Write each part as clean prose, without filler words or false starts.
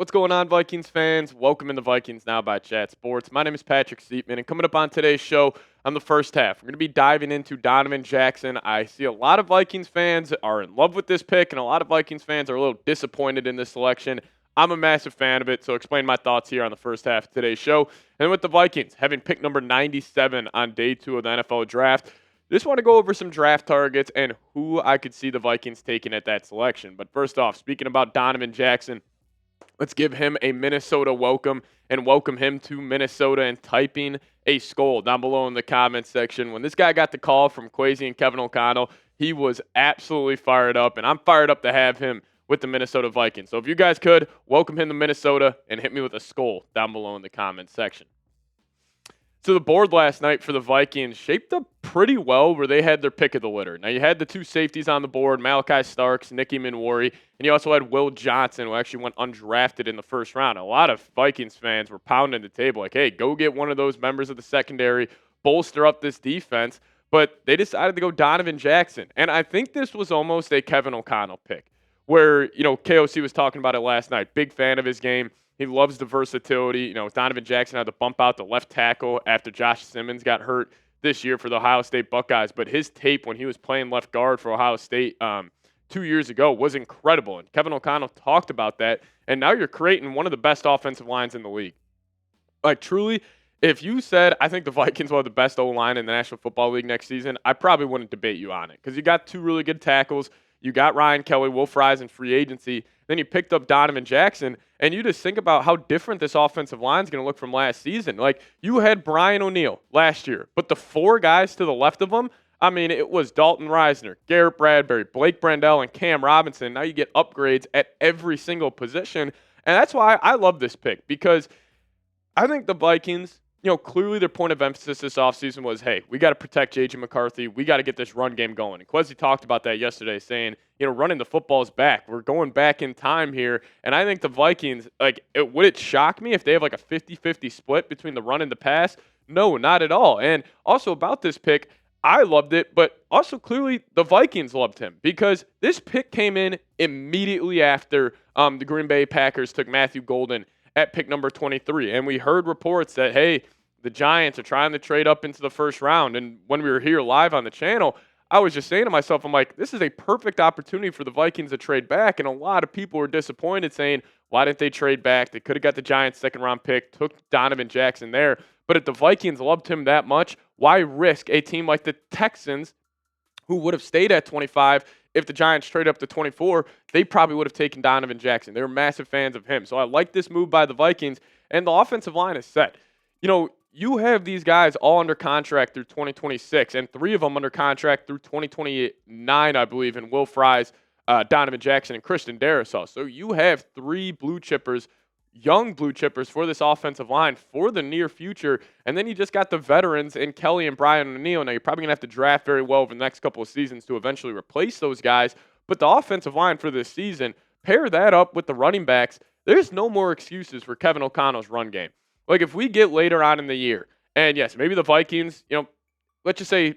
What's going on, Vikings fans? Welcome into Vikings Now by Chat Sports. My name is Patrick Siepman, and coming up on today's show on the first half, we're going to be diving into Donovan Jackson. I see a lot of Vikings fans are in love with this pick, and a lot of Vikings fans are a little disappointed in this selection. I'm a massive fan of it, so explain my thoughts here on the first half of today's show. And with the Vikings having pick number 97 on day 2 of the NFL Draft, just want to go over some draft targets and who I could see the Vikings taking at that selection. But first off, speaking about Donovan Jackson, let's give him a Minnesota welcome and welcome him to Minnesota and typing a skull down below in the comments section. When this guy got the call from Kwesi and Kevin O'Connell, he was absolutely fired up, and I'm fired up to have him with the Minnesota Vikings. So if you guys could, welcome him to Minnesota and hit me with a skull down below in the comments section. So the board last night for the Vikings shaped up pretty well where they had their pick of the litter. Now, you had the two safeties on the board, Malachi Starks, Nicky Minwari, and you also had Will Johnson, who actually went undrafted in the first round. A lot of Vikings fans were pounding the table like, hey, go get one of those members of the secondary, bolster up this defense. But they decided to go Donovan Jackson. And I think this was almost a Kevin O'Connell pick where, KOC was talking about it last night. Big fan of his game. He loves the versatility. Donovan Jackson had to bump out the left tackle after Josh Simmons got hurt this year for the Ohio State Buckeyes. But his tape when he was playing left guard for Ohio State 2 years ago was incredible. And Kevin O'Connell talked about that. And now you're creating one of the best offensive lines in the league. Like, truly, if you said, I think the Vikings will have the best O-line in the National Football League next season, I probably wouldn't debate you on it. Because you got two really good tackles. You got Ryan Kelly, Will Fries in free agency. Then you picked up Donovan Jackson, and you just think about how different this offensive line is going to look from last season. Like, you had Brian O'Neill last year, but the four guys to the left of him, I mean, it was Dalton Reisner, Garrett Bradbury, Blake Brandel, and Cam Robinson. Now you get upgrades at every single position, and that's why I love this pick, because I think the Vikings, clearly their point of emphasis this offseason was, hey, we got to protect J.J. McCarthy. We got to get this run game going. And Kwesi talked about that yesterday, saying, running the football's back. We're going back in time here. And I think the Vikings, would it shock me if they have a 50-50 split between the run and the pass? No, not at all. And also about this pick, I loved it, but also clearly the Vikings loved him because this pick came in immediately after the Green Bay Packers took Matthew Golden at pick number 23. And we heard reports that, hey, the Giants are trying to trade up into the first round. And when we were here live on the channel, I was just saying to myself, I'm like, this is a perfect opportunity for the Vikings to trade back. And a lot of people were disappointed saying, why didn't they trade back? They could have got the Giants' second-round pick, took Donovan Jackson there. But if the Vikings loved him that much, why risk a team like the Texans, who would have stayed at 25 if the Giants trade up to 24? They probably would have taken Donovan Jackson. They were massive fans of him. So I like this move by the Vikings. And the offensive line is set. You have these guys all under contract through 2026, and three of them under contract through 2029, I believe, in Will Fries, Donovan Jackson, and Christian Darrisaw. So you have three blue chippers, young blue chippers for this offensive line for the near future. And then you just got the veterans in Kelly and Brian O'Neill. Now, you're probably going to have to draft very well over the next couple of seasons to eventually replace those guys. But the offensive line for this season, pair that up with the running backs, there's no more excuses for Kevin O'Connell's run game. Like, if we get later on in the year, and yes, maybe the Vikings, let's just say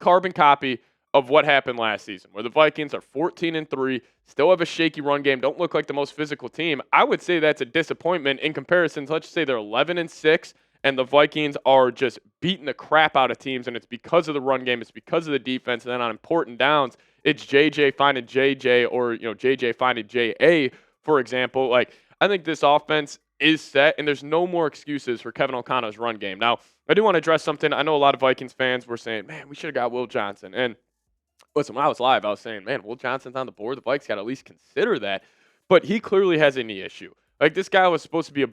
carbon copy of what happened last season, where the Vikings are 14-3, still have a shaky run game, don't look like the most physical team. I would say that's a disappointment in comparison to, let's just say they're 11-6, and the Vikings are just beating the crap out of teams, and it's because of the run game, it's because of the defense, and then on important downs, it's JJ finding JJ or, JJ finding JA, for example. I think this offense is set, and there's no more excuses for Kevin O'Connell's run game. Now, I do want to address something. I know a lot of Vikings fans were saying, man, we should have got Will Johnson. And listen, when I was live, I was saying, man, Will Johnson's on the board. The Vikes got to at least consider that. But he clearly has a knee issue. This guy was supposed to be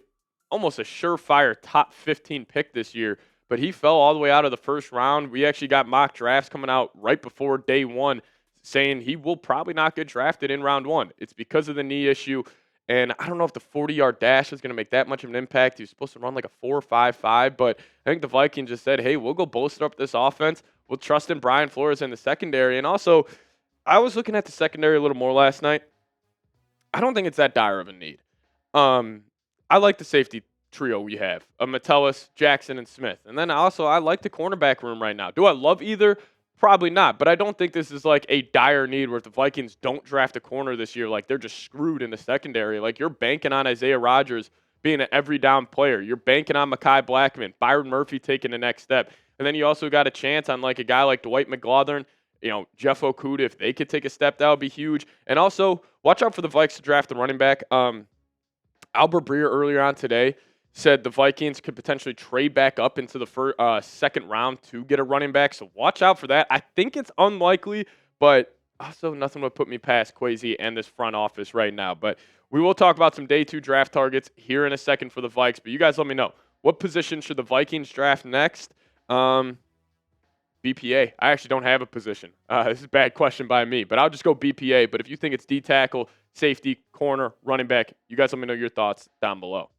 almost a surefire top 15 pick this year, but he fell all the way out of the first round. We actually got mock drafts coming out right before day one saying he will probably not get drafted in round one. It's because of the knee issue. And I don't know if the 40-yard dash is going to make that much of an impact. He was supposed to run like a 4.55, but I think the Vikings just said, hey, we'll go bolster up this offense. We'll trust in Brian Flores in the secondary. And also, I was looking at the secondary a little more last night. I don't think it's that dire of a need. I like the safety trio we have, Metellus, Jackson, and Smith. And then also, I like the cornerback room right now. Do I love either? Probably not, but I don't think this is like a dire need where if the Vikings don't draft a corner this year, like they're just screwed in the secondary. Like you're banking on Isaiah Rodgers being an every down player. You're banking on Mekhi Blackman, Byron Murphy taking the next step. And then you also got a chance on like a guy like Dwight McGlothern, Jeff Okudah, if they could take a step, that would be huge. And also watch out for the Vikes to draft the running back. Albert Breer earlier on today said the Vikings could potentially trade back up into the second round to get a running back. So watch out for that. I think it's unlikely, but also nothing would put me past Kwesi and this front office right now. But we will talk about some day 2 draft targets here in a second for the Vikes. But you guys let me know, what position should the Vikings draft next? BPA. I actually don't have a position. This is a bad question by me, but I'll just go BPA. But if you think it's D tackle, safety, corner, running back, you guys let me know your thoughts down below.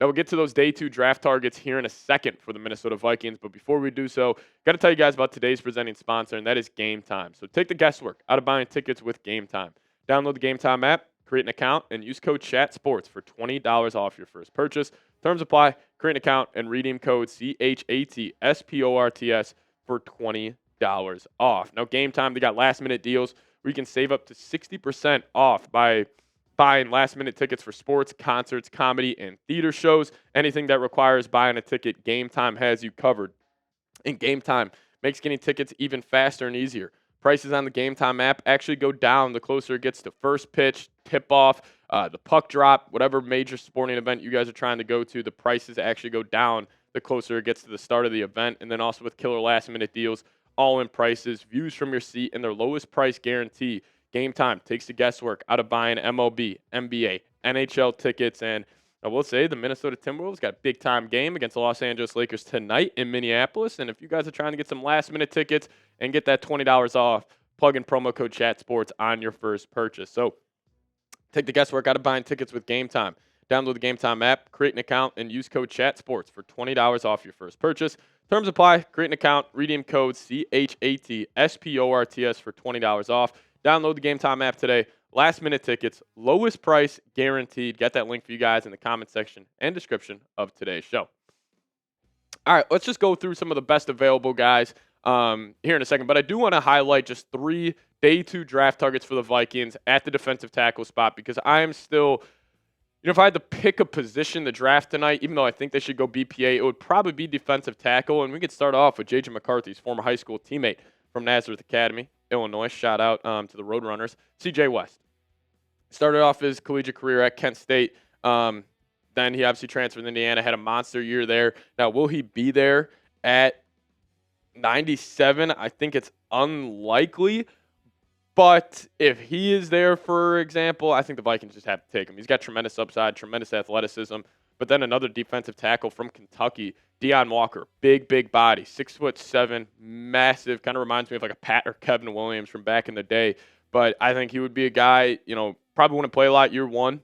Now we'll get to those day 2 draft targets here in a second for the Minnesota Vikings. But before we do so, got to tell you guys about today's presenting sponsor, and that is Game Time. So take the guesswork out of buying tickets with Game Time. Download the Game Time app, create an account, and use code CHATSPORTS for $20 off your first purchase. Terms apply. Create an account and redeem code CHATSPORTS for $20 off. Now, Game Time, they got last-minute deals where you can save up to 60% off by buying last-minute tickets for sports, concerts, comedy, and theater shows. Anything that requires buying a ticket, Game Time has you covered. And Game Time makes getting tickets even faster and easier. Prices on the Game Time app actually go down the closer it gets to first pitch, tip-off, the puck drop, whatever major sporting event you guys are trying to go to, the prices actually go down the closer it gets to the start of the event. And then also with killer last-minute deals, all-in prices, views from your seat, and their lowest price guarantee. Game Time takes the guesswork out of buying MLB, NBA, NHL tickets, and I will say the Minnesota Timberwolves got a big-time game against the Los Angeles Lakers tonight in Minneapolis. And if you guys are trying to get some last-minute tickets and get that $20 off, plug in promo code ChatSports on your first purchase. So take the guesswork out of buying tickets with Game Time. Download the Game Time app, create an account, and use code ChatSports for $20 off your first purchase. Terms apply. Create an account, redeem code CHATSPORTS for $20 off. Download the Game Time app today. Last-minute tickets, lowest price guaranteed. Get that link for you guys in the comment section and description of today's show. All right, let's just go through some of the best available guys here in a second. But I do want to highlight just 3 day 2 draft targets for the Vikings at the defensive tackle spot because I am still, if I had to pick a position to draft tonight, even though I think they should go BPA, it would probably be defensive tackle. And we could start off with J.J. McCarthy's former high school teammate from Nazareth Academy, Illinois. Shout out to the Roadrunners. C.J. West. Started off his collegiate career at Kent State. Then he obviously transferred to Indiana, had a monster year there. Now, will he be there at 97? I think it's unlikely. But if he is there, for example, I think the Vikings just have to take him. He's got tremendous upside, tremendous athleticism. But then another defensive tackle from Kentucky, Deone Walker, big body, 6'7", massive. Kind of reminds me of like a Pat or Kevin Williams from back in the day. But I think he would be a guy, probably wouldn't play a lot year one.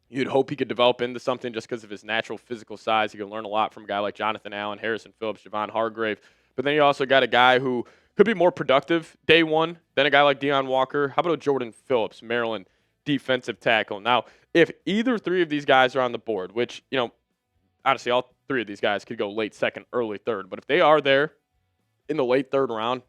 You'd hope he could develop into something just because of his natural physical size. He could learn a lot from a guy like Jonathan Allen, Harrison Phillips, Javon Hargrave. But then you also got a guy who could be more productive day one than a guy like Deone Walker. How about Jordan Phillips, Maryland defensive tackle? Now, if either 3 of these guys are on the board, which, honestly, all 3 of these guys could go late second, early third. But if they are there in the late third round,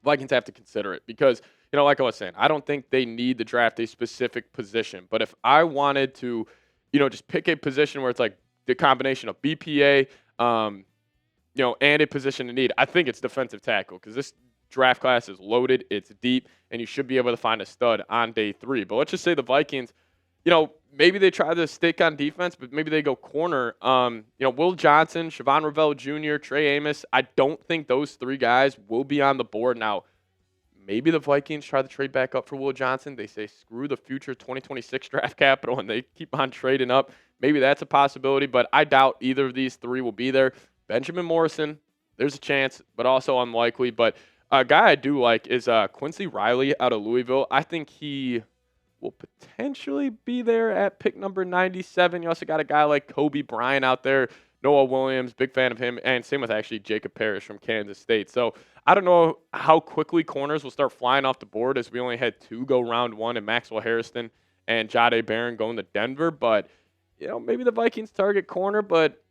Vikings have to consider it because, like I was saying, I don't think they need to draft a specific position. But if I wanted to, just pick a position where it's like the combination of BPA, and a position to need, I think it's defensive tackle because this draft class is loaded, it's deep, and you should be able to find a stud on day 3. But let's just say the Vikings, maybe they try to stick on defense, but maybe they go corner. Will Johnson, Siobhan Ravel Jr., Trey Amos, I don't think those 3 guys will be on the board. Now, maybe the Vikings try to trade back up for Will Johnson. They say screw the future 2026 draft capital, and they keep on trading up. Maybe that's a possibility, but I doubt either of these 3 will be there. Benjamin Morrison, there's a chance, but also unlikely. But a guy I do like is Quincy Riley out of Louisville. I think he will potentially be there at pick number 97. You also got a guy like Cobee Bryant out there, Noah Williams, big fan of him, and same with actually Jacob Parrish from Kansas State. So I don't know how quickly corners will start flying off the board as we only had 2 go round 1 and Maxwell Harrison and Jahdae Barron going to Denver. But, maybe the Vikings target corner, but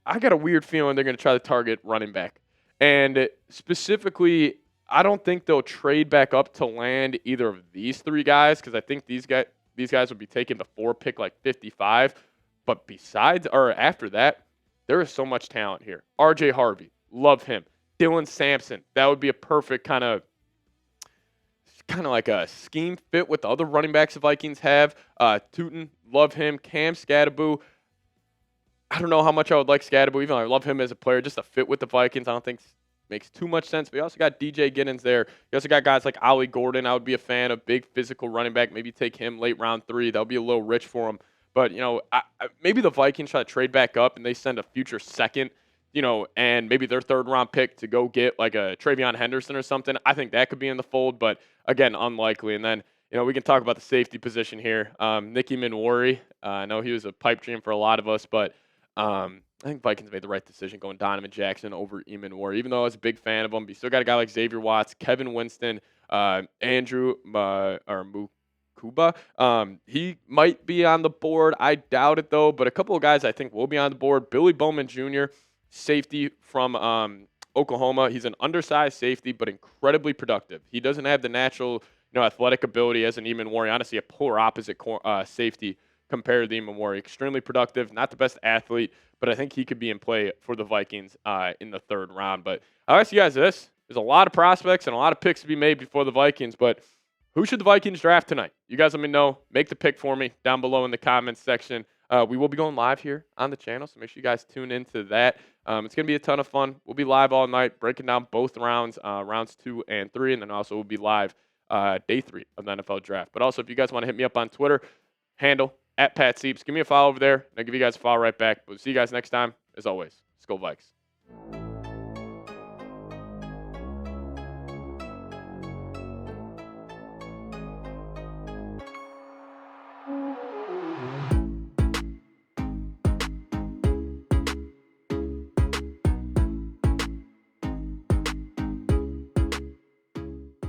I got a weird feeling they're going to try to target running back And specifically, I don't think they'll trade back up to land either of these three guys because I think these guys would be taking the 4 pick like 55. But besides or after that, there is so much talent here. RJ Harvey, love him. Dylan Sampson, that would be a perfect kind of like a scheme fit with the other running backs the Vikings have. Tootin, love him. Cam Scadaboo, I don't know how much I would like Scadaboo, even though I love him as a player, just a fit with the Vikings. I don't think makes too much sense. But you also got DJ Giddens there. You also got guys like Ollie Gordon. I would be a fan of big physical running back. Maybe take him late round 3. That would be a little rich for him. But, maybe the Vikings try to trade back up and they send a future second, and maybe their 3rd round pick to go get like a Travion Henderson or something. I think that could be in the fold, but again, unlikely. And then, we can talk about the safety position here. Nicky Minwori, I know he was a pipe dream for a lot of us, but I think Vikings made the right decision going Donovan Jackson over Eamon Ward. Even though I was a big fan of him, but you still got a guy like Xavier Watts, Kevin Winston, Andrew Mukuba. He might be on the board. I doubt it, though. But a couple of guys I think will be on the board. Billy Bowman Jr., safety from Oklahoma. He's an undersized safety, but incredibly productive. He doesn't have the natural athletic ability as an Eamon Ward. Honestly, a polar opposite safety compared to Deone Walker. Extremely productive, not the best athlete, but I think he could be in play for the Vikings in the 3rd round. But I'll ask you guys this. There's a lot of prospects and a lot of picks to be made before the Vikings, but who should the Vikings draft tonight? You guys let me know. Make the pick for me down below in the comments section. We will be going live here on the channel, so make sure you guys tune into that. It's going to be a ton of fun. We'll be live all night, breaking down both rounds, rounds 2 and 3, and then also we'll be live day 3 of the NFL draft. But also, if you guys want to hit me up on Twitter, handle @PatSeeps. Give me a follow over there, and I'll give you guys a follow right back. But we'll see you guys next time. As always, let's go Vikes.